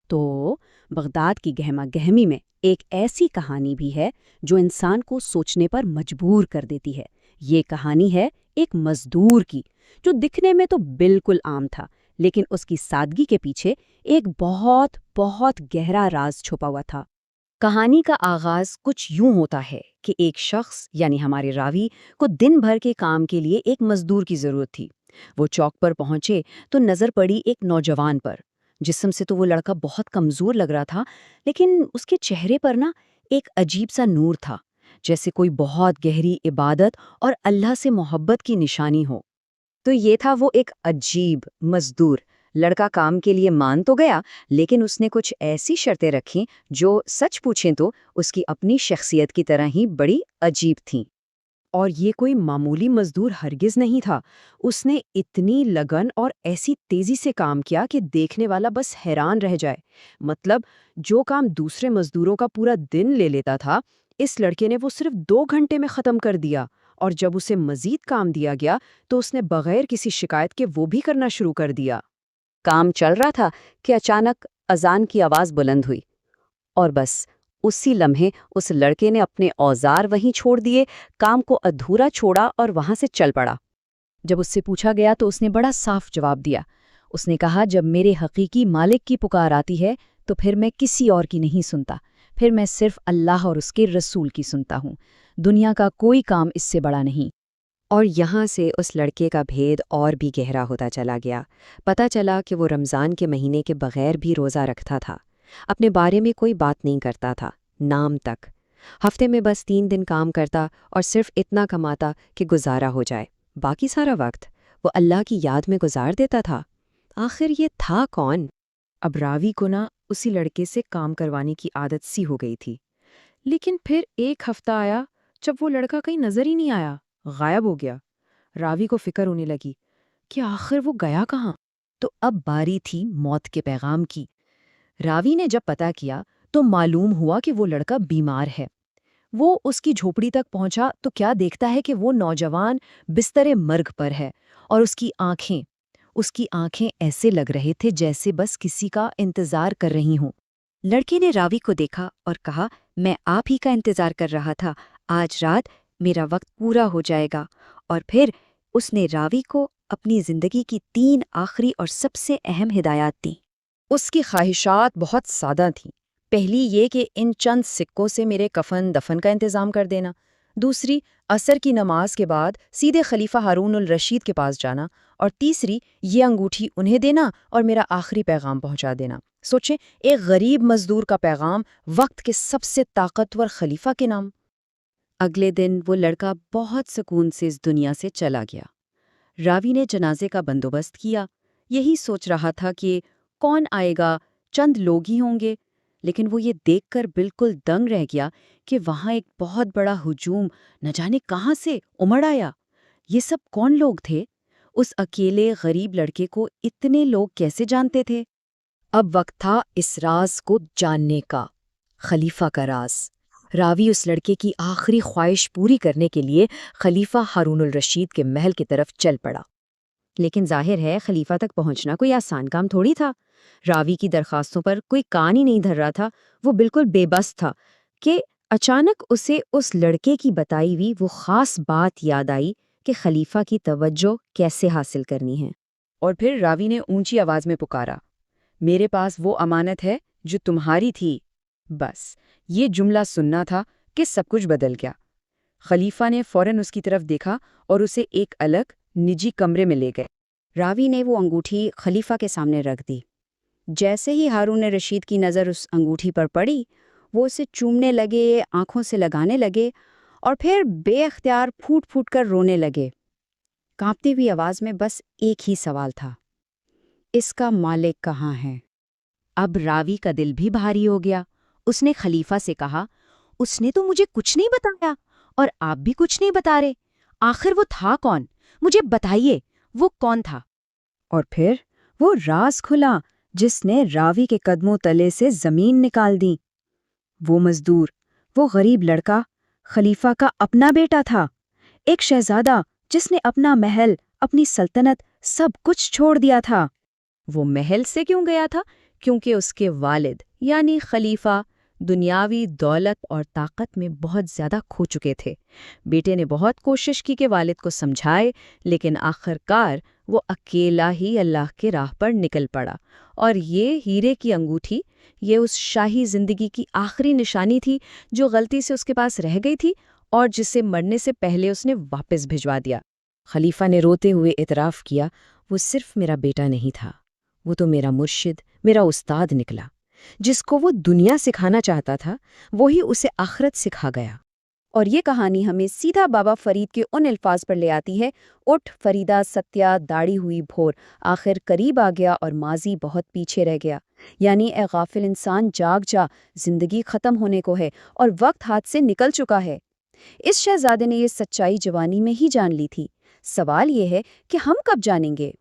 تو بغداد کی گہما گہمی میں ایک ایسی کہانی بھی ہے جو انسان کو سوچنے پر مجبور کر دیتی ہے۔ یہ کہانی ہے ایک مزدور کی، جو دکھنے میں تو بالکل عام تھا، لیکن اس کی سادگی کے پیچھے ایک بہت بہت گہرا راز چھپا ہوا تھا۔ کہانی کا آغاز کچھ یوں ہوتا ہے کہ ایک شخص یعنی ہمارے راوی کو دن بھر کے کام کے لیے ایک مزدور کی ضرورت تھی۔ وہ چوک پر پہنچے تو نظر پڑی ایک نوجوان پر۔ جسم سے تو وہ لڑکا بہت کمزور لگ رہا تھا، لیکن اس کے چہرے پر ایک عجیب سا نور تھا، جیسے کوئی بہت گہری عبادت اور اللہ سے محبت کی نشانی ہو۔ تو یہ تھا وہ ایک عجیب مزدور لڑکا۔ کام کے لیے مان تو گیا، لیکن اس نے کچھ ایسی شرطیں رکھیں جو سچ پوچھیں تو اس کی اپنی شخصیت کی طرح ہی بڑی عجیب تھیں۔ اور یہ کوئی معمولی مزدور ہرگز نہیں تھا۔ اس نے اتنی لگن اور ایسی تیزی سے کام کیا کہ دیکھنے والا بس حیران رہ جائے۔ مطلب جو کام دوسرے مزدوروں کا پورا دن لے لیتا تھا، اس لڑکے نے وہ صرف 2 گھنٹے میں ختم کر دیا۔ اور جب اسے مزید کام دیا گیا تو اس نے بغیر کسی شکایت کے وہ بھی کرنا شروع کر دیا۔ کام چل رہا تھا کہ اچانک اذان کی آواز بلند ہوئی، اور بس اسی لمحے اس لڑکے نے اپنے اوزار وہیں چھوڑ دیے، کام کو ادھورا چھوڑا اور وہاں سے چل پڑا۔ جب اس سے پوچھا گیا تو اس نے بڑا صاف جواب دیا۔ اس نے کہا، جب میرے حقیقی مالک کی پکار آتی ہے تو پھر میں کسی اور کی نہیں سنتا، پھر میں صرف اللہ اور اس کے رسول کی سنتا ہوں۔ دنیا کا کوئی کام اس سے بڑا نہیں۔ اور یہاں سے اس لڑکے کا بھید اور بھی گہرا ہوتا چلا گیا۔ پتہ چلا کہ وہ رمضان کے مہینے کے بغیر بھی روزہ رکھتا تھا، اپنے بارے میں کوئی بات نہیں کرتا تھا، نام تک۔ ہفتے میں بس 3 دن کام کرتا اور صرف اتنا کماتا کہ گزارا ہو جائے، باقی سارا وقت وہ اللہ کی یاد میں گزار دیتا تھا۔ آخر یہ تھا کون؟ اب راوی کو اسی لڑکے سے کام کروانے کی عادت سی ہو گئی تھی، لیکن پھر ایک ہفتہ آیا جب وہ لڑکا کہیں نظر ہی نہیں آیا، غائب ہو گیا۔ راوی کو فکر ہونے لگی کہ آخر وہ گیا کہاں؟ تو اب باری تھی موت کے پیغام کی۔ راوی نے جب پتہ کیا تو معلوم ہوا کہ وہ لڑکا بیمار ہے۔ وہ اس کی جھوپڑی تک پہنچا تو کیا دیکھتا ہے کہ وہ نوجوان بستر مرگ پر ہے، اور اس کی آنکھیں ایسے لگ رہے تھے جیسے بس کسی کا انتظار کر رہی ہوں۔ لڑکے نے راوی کو دیکھا اور کہا، میں آپ ہی کا انتظار کر رہا تھا، آج رات میرا وقت پورا ہو جائے گا۔ اور پھر اس نے راوی کو اپنی زندگی کی 3 آخری اور سب سے اہم ہدایات دیں۔ اس کی خواہشات بہت سادہ تھیں۔ پہلی یہ کہ ان چند سکوں سے میرے کفن دفن کا انتظام کر دینا۔ دوسری، عصر کی نماز کے بعد سیدھے خلیفہ ہارون الرشید کے پاس جانا۔ اور تیسری، یہ انگوٹھی انہیں دینا اور میرا آخری پیغام پہنچا دینا۔ سوچیں، ایک غریب مزدور کا پیغام وقت کے سب سے طاقتور خلیفہ کے نام۔ اگلے دن وہ لڑکا بہت سکون سے اس دنیا سے چلا گیا۔ راوی نے جنازے کا بندوبست کیا، یہی سوچ رہا تھا کہ کون آئے گا، چند لوگ ہی ہوں گے، لیکن وہ یہ دیکھ کر بالکل دنگ رہ گیا کہ وہاں ایک بہت بڑا ہجوم نہ جانے کہاں سے امڑ آیا۔ یہ سب کون لوگ تھے؟ اس اکیلے غریب لڑکے کو اتنے لوگ کیسے جانتے تھے؟ اب وقت تھا اس راز کو جاننے کا، خلیفہ کا راز۔ راوی اس لڑکے کی آخری خواہش پوری کرنے کے لیے خلیفہ ہارون الرشید کے محل کی طرف چل پڑا۔ لیکن ظاہر ہے خلیفہ تک پہنچنا کوئی آسان کام تھوڑی تھا۔ راوی کی درخواستوں پر کوئی کان ہی نہیں دھر رہا تھا۔ وہ بالکل بے بس تھا کہ اچانک اسے اس لڑکے کی بتائی ہوئی وہ خاص بات یاد آئی کہ خلیفہ کی توجہ کیسے حاصل کرنی ہے۔ اور پھر راوی نے اونچی آواز میں پکارا، میرے پاس وہ امانت ہے جو تمہاری تھی۔ بس یہ جملہ سننا تھا کہ سب کچھ بدل گیا۔ خلیفہ نے فوراً اس کی طرف دیکھا اور اسے ایک الگ نجی کمرے میں لے گئے۔ راوی نے وہ انگوٹھی خلیفہ کے سامنے رکھ دی۔ جیسے ہی ہارون رشید کی نظر اس انگوٹھی پر پڑی، وہ اسے چومنے لگے، آنکھوں سے لگانے لگے اور پھر بے اختیار پھوٹ پھوٹ کر رونے لگے۔ کانپتی ہوئی آواز میں بس ایک ہی سوال تھا، اس کا مالک کہاں ہے؟ اب راوی کا دل بھی بھاری ہو گیا۔ اس نے خلیفہ سے کہا، اس نے تو مجھے کچھ نہیں بتایا اور آپ بھی کچھ نہیں بتا رہے۔ آخر وہ تھا کون؟ مجھے بتائیے، وہ کون تھا؟ اور پھر وہ راز کھلا جس نے راوی کے قدموں تلے سے زمین نکال دی۔ وہ مزدور، وہ غریب لڑکا، خلیفہ کا اپنا بیٹا تھا، ایک شہزادہ جس نے اپنا محل، اپنی سلطنت، سب کچھ چھوڑ دیا تھا۔ وہ محل سے کیوں گیا تھا؟ کیونکہ اس کے والد یعنی خلیفہ دنیاوی دولت اور طاقت میں بہت زیادہ کھو چکے تھے۔ بیٹے نے بہت کوشش کی کہ والد کو سمجھائے، لیکن آخر کار وہ اکیلا ہی اللہ کے راہ پر نکل پڑا، اور یہ ہیرے کی انگوٹھی، یہ اس شاہی زندگی کی آخری نشانی تھی جو غلطی سے اس کے پاس رہ گئی تھی اور جسے مرنے سے پہلے اس نے واپس بھجوا دیا۔ خلیفہ نے روتے ہوئے اعتراف کیا، وہ صرف میرا بیٹا نہیں تھا، وہ تو میرا مرشد، میرا استاد نکلا۔ جس کو وہ دنیا سکھانا چاہتا تھا وہی اسے آخرت سکھا گیا۔ اور یہ کہانی ہمیں سیدھا بابا فرید کے ان الفاظ پر لے آتی ہے، اٹھ فریدا ستیا داڑھی ہوئی بھور، آخر قریب آ گیا اور ماضی بہت پیچھے رہ گیا۔ یعنی اے غافل انسان جاگ جا، زندگی ختم ہونے کو ہے اور وقت ہاتھ سے نکل چکا ہے۔ اس شہزادے نے یہ سچائی جوانی میں ہی جان لی تھی۔ سوال یہ ہے کہ ہم کب جانیں گے؟